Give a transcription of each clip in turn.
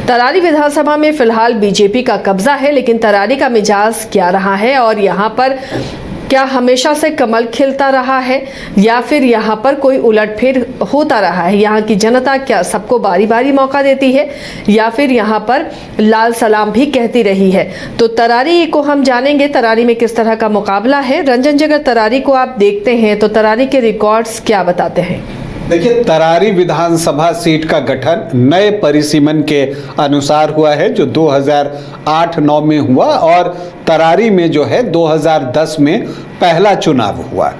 तरारी विधानसभा में फिलहाल बीजेपी का कब्जा है, लेकिन तरारी का मिजाज क्या रहा है और यहाँ पर क्या हमेशा से कमल खिलता रहा है या फिर यहाँ पर कोई उलटफेर होता रहा है? यहाँ की जनता क्या सबको बारी बारी मौका देती है या फिर यहाँ पर लाल सलाम भी कहती रही है? तो तरारी को हम जानेंगे, तरारी में किस तरह का मुकाबला है। रंजन जी, अगर तरारी को आप देखते हैं तो तरारी के रिकॉर्ड्स क्या बताते हैं? देखिए, तरारी विधानसभा सीट का गठन नए परिसीमन के अनुसार हुआ है जो 2008-9 में हुआ और तरारी में जो है 2010 में पहला चुनाव हुआ।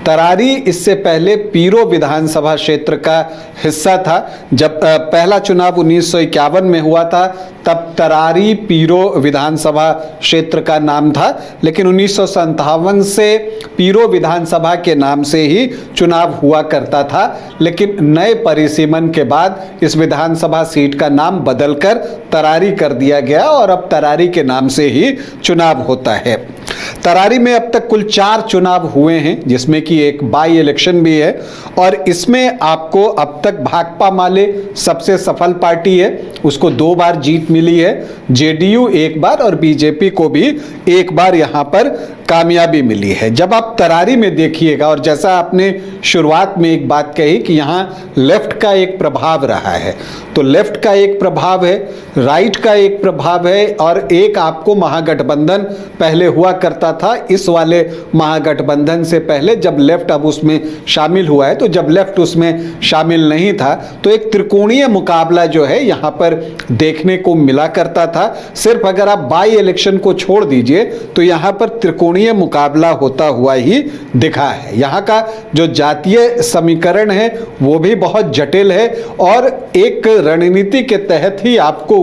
तरारी इससे पहले पीरो विधानसभा क्षेत्र का हिस्सा था। जब पहला चुनाव 1951 में हुआ था तब तरारी पीरो विधानसभा क्षेत्र का नाम था, लेकिन 1957 से पीरो विधानसभा के नाम से ही चुनाव हुआ करता था। लेकिन नए परिसीमन के बाद इस विधानसभा सीट का नाम बदलकर तरारी कर दिया गया और अब तरारी के नाम से ही चुनाव होता है। तरारी में अब तक कुल 4 चुनाव हुए हैं, जिसमें कि एक बाई इलेक्शन भी है और इसमें आपको अब तक भाकपा माले सबसे सफल पार्टी है, उसको 2 बार जीत मिली है, जेडीयू 1 बार और बीजेपी को भी 1 बार यहाँ पर कामयाबी मिली है। जब आप तरारी में देखिएगा, और जैसा आपने शुरुआत में एक बात कही कि यहाँ लेफ्ट का एक प्रभाव रहा है, तो लेफ्ट का एक प्रभाव है, राइट का एक प्रभाव है और एक आपको महागठबंधन पहले हुआ करता था। इस वाले महागठबंधन से पहले जब लेफ्ट अब उसमें शामिल हुआ है, तो जब लेफ्ट उसमें शामिल नहीं था तो एक त्रिकोणीय मुकाबला जो है यहाँ पर देखने को मिला करता था। सिर्फ अगर आप बाई इलेक्शन को छोड़ दीजिए तो यहाँ पर त्रिकोणीय मुकाबला होता हुआ ही दिखा है। यहाँ का जो जातीय समीकरण है वो भी बहुत जटिल है और एक रणनीति के तहत ही आपको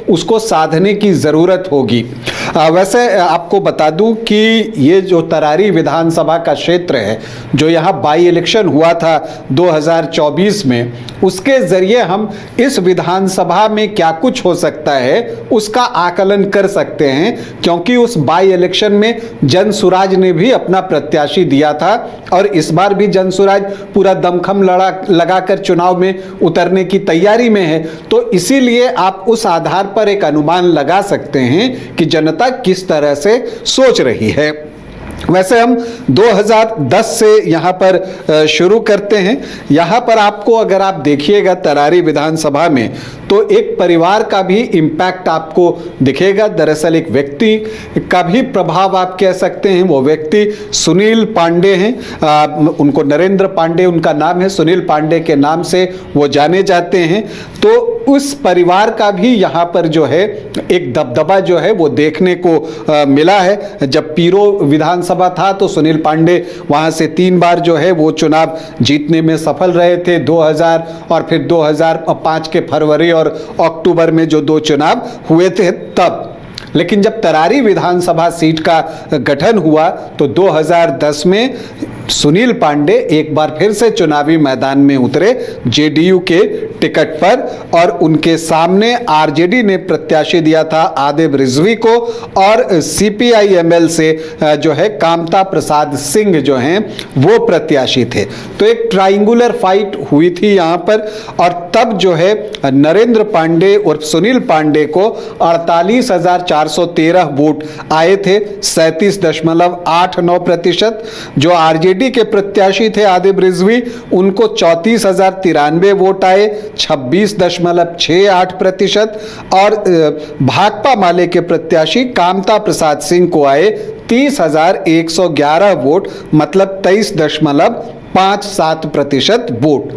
उसको साधने की जरूरत होगी। वैसे आपको बता दूं कि ये जो तरारी विधानसभा का क्षेत्र है, जो यहाँ बाई इलेक्शन हुआ था 2024 में, उसके जरिए हम इस विधानसभा में क्या कुछ हो सकता है उसका आकलन कर सकते हैं, क्योंकि उस बाई इलेक्शन में जनसुराज ने भी अपना प्रत्याशी दिया था और इस बार भी जनसुराज पूरा दमखम लगाकर चुनाव में उतरने की तैयारी में है। तो इसीलिए आप उस आधार पर एक अनुमान लगा सकते हैं कि जनता किस तरह से सोच रही है। वैसे हम 2010 से यहाँ पर शुरू करते हैं। यहाँ पर आपको अगर आप देखिएगा तरारी विधानसभा में तो एक परिवार का भी इम्पैक्ट आपको दिखेगा। दरअसल एक व्यक्ति का भी प्रभाव आप कह सकते हैं। वो व्यक्ति सुनील पांडे हैं, उनको नरेंद्र पांडे उनका नाम है, सुनील पांडे के नाम से वो जाने जाते हैं। तो उस परिवार का भी यहाँ पर जो है एक दबदबा जो है वो देखने को मिला है। जब पीरो विधानसभा था तो सुनील पांडे वहाँ से 3 बार जो है वो चुनाव जीतने में सफल रहे थे, 2000 और फिर 2005 के फरवरी और अक्टूबर में जो 2 चुनाव हुए थे तब। लेकिन जब तरारी विधानसभा सीट का गठन हुआ तो 2010 में सुनील पांडे एक बार फिर से चुनावी मैदान में उतरे जेडीयू के टिकट पर और उनके सामने आरजेडी ने प्रत्याशी दिया था आदिब रिजवी को और सीपीआई-एमएल से जो है कामता प्रसाद सिंह जो हैं वो प्रत्याशी थे। तो एक ट्रायंगुलर फाइट हुई थी यहाँ पर और तब जो है नरेंद्र पांडे और सुनील पांडे को 48,413 वोट आए थे, 37.89%। जो आरजेडी के प्रत्याशी थे आदिब रिजवी, उनको 34,093 वोट आए, 26.68%। और भाकपा माले के प्रत्याशी कामता प्रसाद सिंह को आए 30,111 वोट, मतलब 23.57% वोट।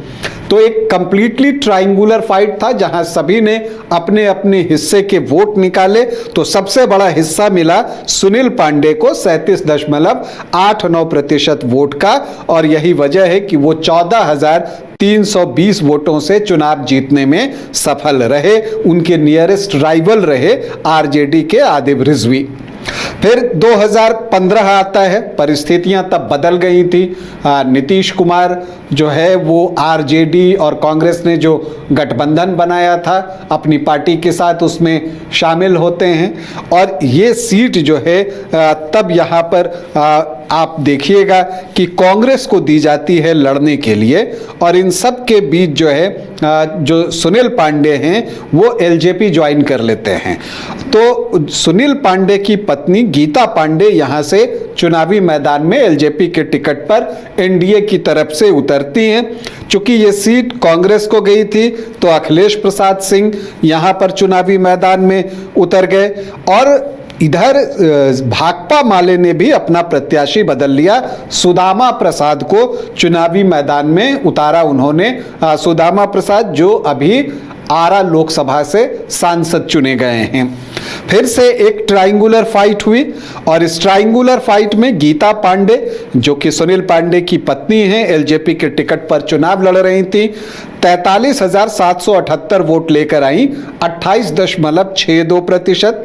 तो एक कंप्लीटली ट्रायंगुलर फाइट था जहां सभी ने अपने अपने हिस्से के वोट निकाले। तो सबसे बड़ा हिस्सा मिला सुनील पांडे को 37.89% वोट का और यही वजह है कि वो 14,320 वोटों से चुनाव जीतने में सफल रहे। उनके नियरेस्ट राइवल रहे आरजेडी के आदिब रिजवी। फिर 2015 आता है, परिस्थितियां तब बदल गई थी। नीतीश कुमार जो है वो आरजेडी और कांग्रेस ने जो गठबंधन बनाया था अपनी पार्टी के साथ, उसमें शामिल होते हैं। और ये सीट जो है तब यहाँ पर आप देखिएगा कि कांग्रेस को दी जाती है लड़ने के लिए, और इन सब के बीच जो है जो सुनील पांडे हैं वो एलजेपी ज्वाइन कर लेते हैं। तो सुनील पांडे की पत्नी गीता पांडे यहाँ से चुनावी मैदान में एलजेपी के टिकट पर एनडीए की तरफ से उतरती हैं। चूंकि ये सीट कांग्रेस को गई थी तो अखिलेश प्रसाद सिंह यहाँ पर चुनावी मैदान में उतर गए, और इधर भाकपा माले ने भी अपना प्रत्याशी बदल लिया, सुदामा प्रसाद को चुनावी मैदान में उतारा उन्होंने। सुदामा प्रसाद जो अभी आरा लोकसभा से सांसद चुने गए हैं। फिर से एक ट्रायंगुलर फाइट हुई, और इस ट्रायंगुलर फाइट में गीता पांडे जो कि सुनील पांडे की पत्नी हैं, एलजेपी के टिकट पर चुनाव लड़ रही थी, 43,778 वोट लेकर आई, 28.62%।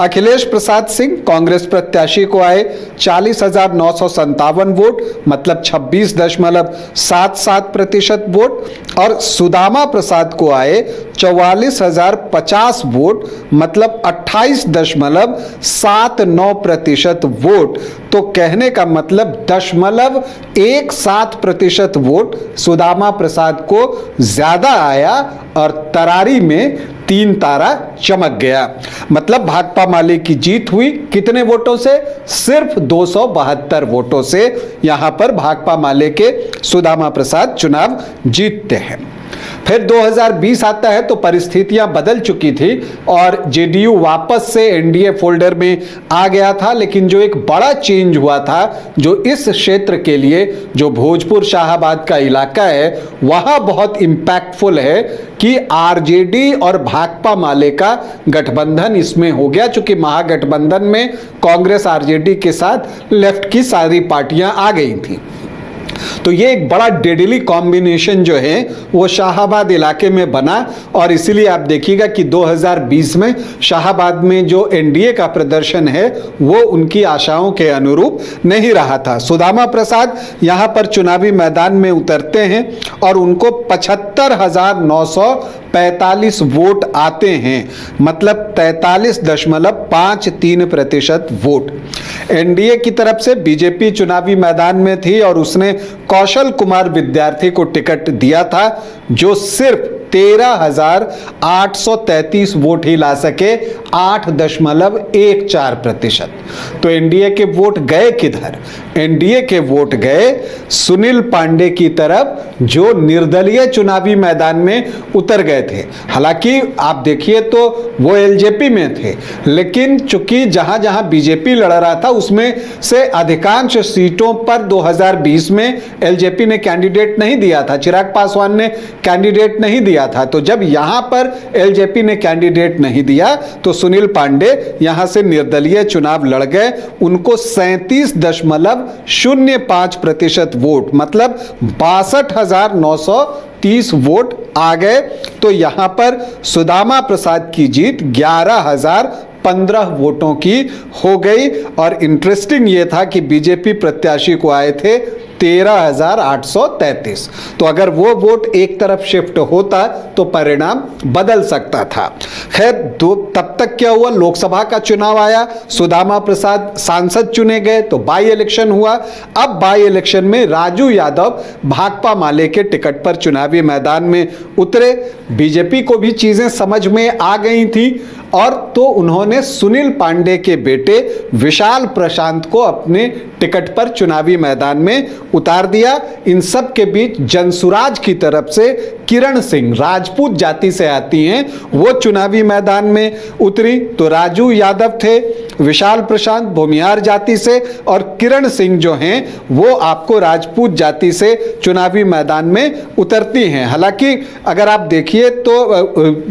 अखिलेश प्रसाद सिंह कांग्रेस प्रत्याशी को आए 40,957 वोट, मतलब 26.77% वोट, और सुदामा प्रसाद को आए 44,050 वोट, मतलब 28.79% वोट। तो कहने का मतलब 0.17% वोट सुदामा प्रसाद को ज्यादा आया, और तरारी में 3 तारा चमक गया। मतलब भाकपा माले की जीत हुई कितने वोटों से? सिर्फ 272 वोटों से यहां पर भाकपा माले के सुदामा प्रसाद चुनाव जीतते हैं। फिर 2020 आता है तो परिस्थितियां बदल चुकी थी और जेडीयू वापस से एनडीए फोल्डर में आ गया था। लेकिन जो एक बड़ा चेंज हुआ था, जो इस क्षेत्र के लिए, जो भोजपुर शाहाबाद का इलाका है, वहां बहुत इंपैक्टफुल है कि आरजेडी और भाकपा माले का गठबंधन इसमें हो गया। चूंकि महागठबंधन में कांग्रेस आरजेडी के साथ लेफ्ट की सारी पार्टियां आ गई थी, तो ये एक बड़ा डेडली कॉम्बिनेशन जो है वो शाहाबाद इलाके में बना। और इसीलिए आप देखिएगा कि 2020 में शाहाबाद में जो एनडीए का प्रदर्शन है वो उनकी आशाओं के अनुरूप नहीं रहा था। सुदामा प्रसाद यहां पर चुनावी मैदान में उतरते हैं और उनको 75,945 वोट आते हैं, मतलब 43.53% वोट। एनडीए की तरफ से बीजेपी चुनावी मैदान में थी और उसने कौशल कुमार विद्यार्थी को टिकट दिया था, जो सिर्फ 13,833 वोट ही ला सके, 8.14%। तो एनडीए के वोट गए किधर? एनडीए के वोट गए सुनील पांडे की तरफ, जो निर्दलीय चुनावी मैदान में उतर गए थे। हालांकि आप देखिए तो वो एलजेपी में थे, लेकिन चूंकि जहां जहां बीजेपी लड़ रहा था उसमें से अधिकांश सीटों पर 2020 में एलजेपी ने कैंडिडेट नहीं दिया था, चिराग पासवान ने कैंडिडेट नहीं दिया था। तो जब यहां पर एलजेपी ने कैंडिडेट नहीं दिया तो सुनील पांडे यहां से निर्दलीय चुनाव लड़ गए। उनको 37.05% वोट, मतलब 62,930 वोट आ गए। तो यहां पर सुदामा प्रसाद की जीत 11,015 वोटों की हो गई। और इंटरेस्टिंग यह था कि बीजेपी प्रत्याशी को आए थे 13,833। तो अगर वो वोट एक तरफ शिफ्ट होता तो परिणाम बदल सकता था। खैर, तब तक क्या हुआ, लोकसभा का चुनाव आया, सुदामा प्रसाद सांसद चुने गए, तो बाई इलेक्शन हुआ। अब बाई इलेक्शन में राजू यादव भाकपा माले के टिकट पर चुनावी मैदान में उतरे। बीजेपी को भी चीजें समझ में आ गई थी, और तो उन्होंने सुनील पांडे के बेटे विशाल प्रशांत को अपने टिकट पर चुनावी मैदान में उतार दिया। इन सब के बीच जनसुराज की तरफ से किरण सिंह, राजपूत जाति से आती हैं, वो चुनावी मैदान में उतरी। तो राजू यादव थे, विशाल प्रशांत भूमिहार जाति से, और किरण सिंह जो हैं वो आपको राजपूत जाति से चुनावी मैदान में उतरती हैं। हालांकि अगर आप देखिए तो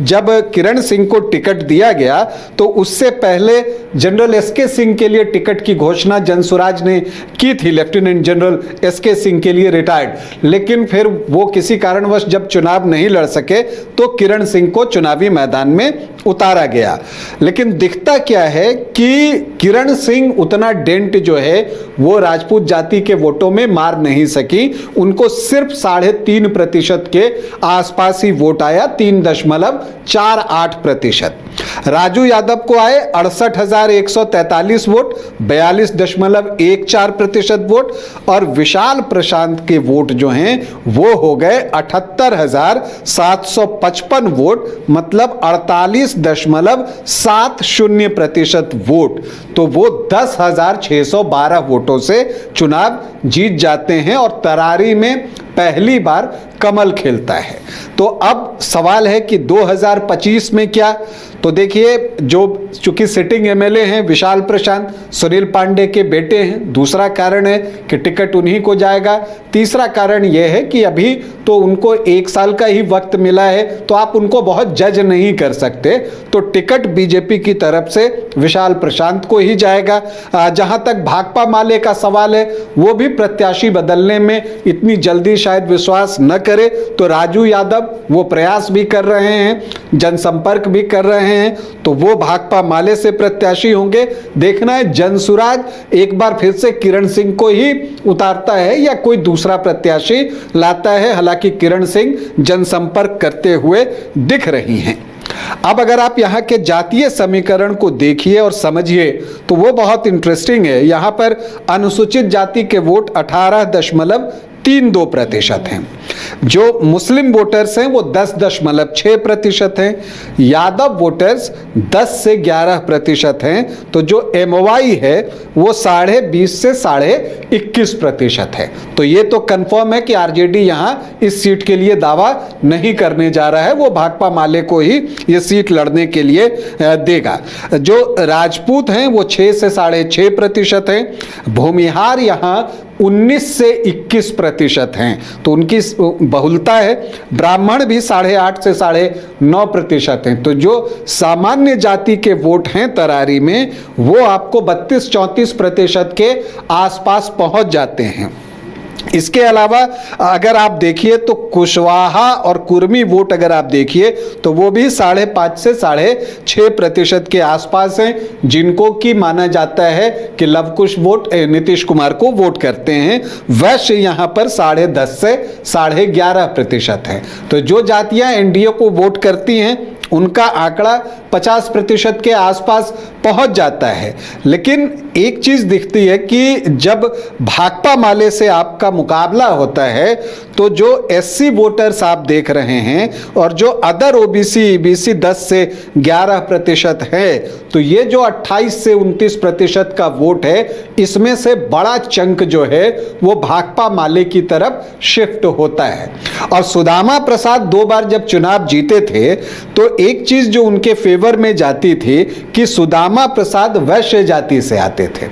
जब किरण सिंह को टिकट दिया गया तो उससे पहले जनरल एसके सिंह के लिए टिकट की घोषणा जनसुराज ने की थी, लेफ्टिनेंट जनरल एसके सिंह के लिए रिटायर्ड। लेकिन फिर वो किसी कारणवश जब चुनाव नहीं लड़ सके तो किरण सिंह को चुनावी मैदान में उतारा गया। लेकिन दिखता क्या है कि क्योंकि किरण सिंह उतना डेंट जो है वो राजपूत जाति के वोटों में मार नहीं सकी। उनको सिर्फ 3.5% के आसपास ही वोट आया, 3.48%। राजू यादव को आए 68,143 वोट, 42.14% वोट। और विशाल प्रशांत के वोट जो हैं वो हो गए 78,755 वोट, मतलब 48.70% वोट। तो वो 10,612 वोटों से चुनाव जीत जाते हैं और तरारी में पहली बार कमल खिलता है। तो अब सवाल है कि 2025 में क्या? तो देखिए, जो चूंकि सिटिंग एमएलए हैं विशाल प्रशांत, सुनील पांडे के बेटे हैं, दूसरा कारण है कि टिकट उन्हीं को जाएगा। तीसरा कारण यह है कि अभी तो उनको 1 साल का ही वक्त मिला है, तो आप उनको बहुत जज नहीं कर सकते। तो टिकट बीजेपी की तरफ से विशाल प्रशांत को ही जाएगा। जहां तक भाकपा माले का सवाल है, वो भी प्रत्याशी बदलने में इतनी जल्दी शायद विश्वास न करे, तो राजू यादव वो प्रयास भी कर रहे हैं, जनसंपर्क भी कर रहे हैं, तो वो भाकपा माले से प्रत्याशी होंगे। देखना है जनसुराज एक बार फिर से किरण सिंह को ही उतारता है या कोई दूसरा प्रत्याशी लाता है। हालांकि किरण सिंह जनसंपर्क करते हुए दिख रही हैं। अब अगर आप यहाँ के जातीय समीकरण को देखिए और समझिए तो वो बहुत इंटरेस्टिंग है। यहाँ पर अनुसूचित जाति के वोट 18.32% हैं, जो मुस्लिम वोटर्स हैं वो 10.6% हैं, यादव वोटर्स 10 से 11% हैं, तो जो एमवाई है वो 20.5 से 21.5% है। तो ये तो कंफर्म है कि आरजेडी यहाँ इस सीट के लिए दावा नहीं करने जा रहा है, वो भाकपा माले को ही ये सीट लड़ने के लिए देगा। जो राजपूत हैं वो 6 से 6.5% हैं, भूमिहार यहाँ 19 से 21% हैं, तो उनकी बहुलता है। ब्राह्मण भी 8.5 से 9.5% हैं। तो जो सामान्य जाति के वोट हैं तरारी में वो आपको 32-34% के आसपास पहुंच जाते हैं। इसके अलावा अगर आप देखिए तो कुशवाहा और कुर्मी वोट अगर आप देखिए तो वो भी 5.5 से 6.5% के आसपास हैं, जिनको की माना जाता है कि लवकुश वोट नीतीश कुमार को वोट करते हैं। वैश्य यहाँ पर 10.5 से 11.5% है। तो जो जातियाँ एनडीए को वोट करती हैं उनका आंकड़ा 50% के आसपास पहुंच जाता है। लेकिन एक चीज दिखती है कि जब भाकपा माले से आपका मुकाबला होता है तो जो एससी वोटर्स आप देख रहे हैं और जो अदर ओबीसी ईबीसी 10 से 11% है, तो ये जो 28 से 29% का वोट है, इसमें से बड़ा चंक जो है वो भाकपा माले की तरफ शिफ्ट होता है। और सुदामा प्रसाद 2 बार जब चुनाव जीते थे तो एक चीज जो उनके फेवर में जाती थी कि सुदामा प्रसाद वैश्य जाति से आते थे,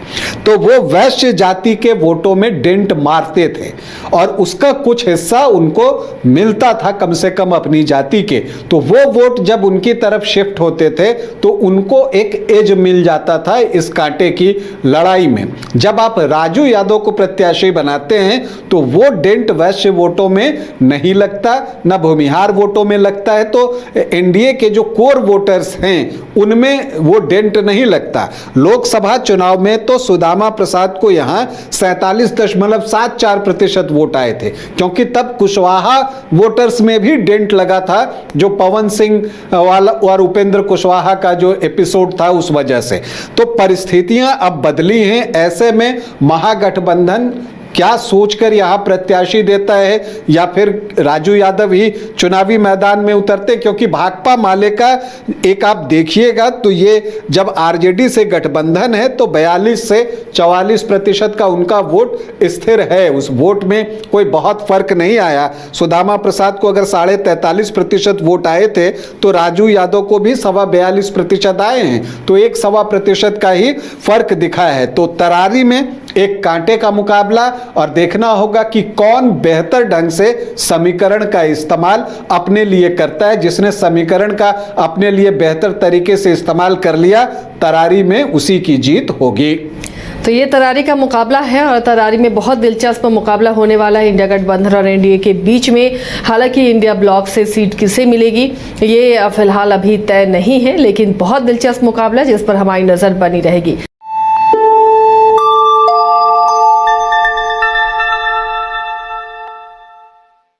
तो वो वैश्य जाति के वोटों में डेंट मारते थे और उसका कुछ हिस्सा उनको मिलता था कम से कम अपनी जाति के। तो वो वोट जब उनकी तरफ शिफ्ट होते थे तो उनको एक एज मिल जाता था इस कांटे की लड़ाई में। जब आप राजू यादव को प्रत्याशी बनाते हैं तो वो डेंट वैश्य वोटों में नहीं लगता, न भूमिहार वोटों में लगता है, तो एनडीए के जो कोर वोटर्स हैं उनमें वो डेंट नहीं लगता। लोकसभा चुनाव में तो सुदामा प्रसाद को यहां 47.74% वोट आए थे, क्योंकि तब कुशवाहा वोटर्स में भी डेंट लगा था, जो पवन सिंह वाला और उपेंद्र कुशवाहा का जो एपिसोड था उस वजह से। तो परिस्थितियां अब बदली हैं। ऐसे में महागठबंधन क्या सोचकर यहां प्रत्याशी देता है या फिर राजू यादव ही चुनावी मैदान में उतरते, क्योंकि भाकपा माले का एक आप देखिएगा तो ये जब आरजेडी से गठबंधन है तो 42 से 44% का उनका वोट स्थिर है। उस वोट में कोई बहुत फर्क नहीं आया। सुदामा प्रसाद को अगर 43.5% वोट आए थे तो राजू यादव को भी 42.25% आए हैं, तो 1.25% का ही फर्क दिखा है। तो तरारी में एक कांटे का मुकाबला और देखना होगा कि कौन बेहतर ढंग से समीकरण का इस्तेमाल अपने लिए करता है। जिसने समीकरण का अपने लिए बेहतर तरीके से इस्तेमाल कर लिया, तरारी में उसी की जीत होगी। तो ये तरारी का मुकाबला है और तरारी में बहुत दिलचस्प मुकाबला होने वाला है इंडिया गठबंधन और एनडीए के बीच में। हालांकि इंडिया ब्लॉक से सीट किसे मिलेगी ये फिलहाल अभी तय नहीं है, लेकिन बहुत दिलचस्प मुकाबला जिस पर हमारी नजर बनी रहेगी।